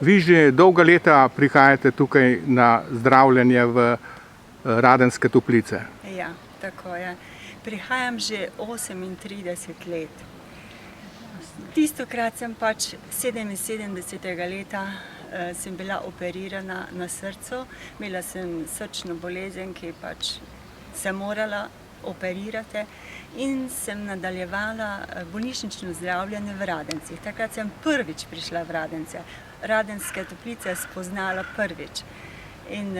Vi že dolga leta prihajate tukaj na zdravljenje v Radenske Toplice. Ja, tako je. Prihajam že 38 let. Tistokrat sem 77. leta sem bila operirana na srcu. Imela sem srčno bolezen, ki se morala operirati in sem nadaljevala bolnišnično zdravljenje v Radencih. Takrat sem prvič prišla v Radence. Radenske Toplice spoznala prvič. In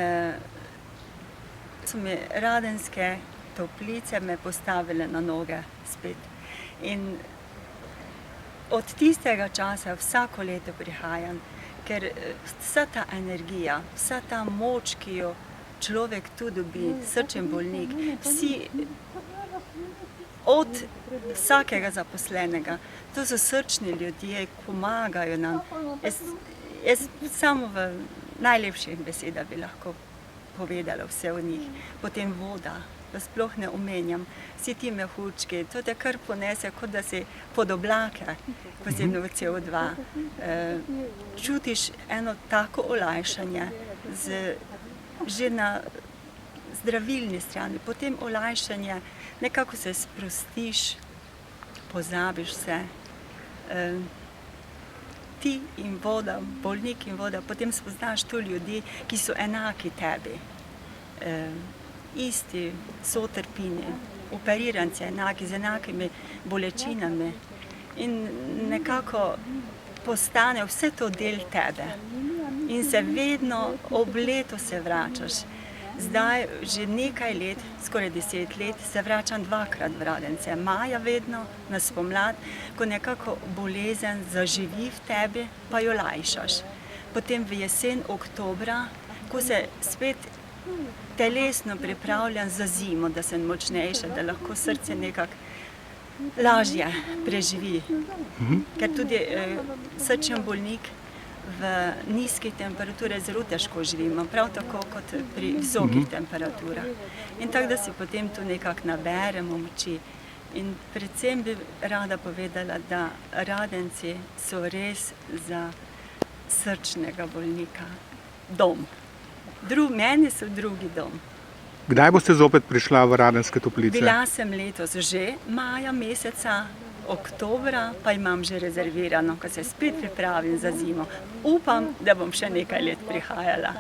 so me Radenske Toplice postavile na noge spet. In od tistega časa vsako leto prihajam, ker vsa ta energija, vsa ta moč, ki jo človek tu dobi, srčen bolnik, vsi, od vsakega zaposlenega, to so srčni ljudje, pomagajo nam. Jaz samo v najlepših besedah bi lahko povedala vse o njih. Potem voda, da sploh ne omenjam, vsi ti mehurčki, to te kar ponese, kot da si pod oblake, ko si v CO2. Čutiš eno tako olajšanje, že na zdravilni strani, potem olajšanje, nekako se sprostiš, pozabiš se. Ti in voda, bolnik in voda, potem spoznaš tu ljudi, ki so enaki tebi. Isti, sotrpini, operiranci enaki, z enakimi bolečinami. In nekako postane vse to del tebe. In se vedno ob letu se vračaš. Zdaj že nekaj let, skoraj 10 let, se vračam dvakrat v Radence. Maja vedno, na spomlad, ko nekako bolezen zaživi v tebi, pa jo lajšaš. Potem v jesen, oktobra, ko se spet telesno pripravljam za zimo, da sem močnejša, da lahko srce nekako lažje preživi. Ker tudi srčen bolnik v nizkih temperaturah zelo težko živimo, prav tako kot pri visokih temperaturah. In tako, da si potem tu nekako naberemo moči. In predvsem bi rada povedala, da Radenci so res za srčnega bolnika dom. Meni so drugi dom. Kdaj boste zopet prišla v Radenske Toplice? Bila sem letos že maja meseca, oktobra pa imam že rezervirano, ko se spet pripravim za zimo. Upam, da bom še nekaj let prihajala.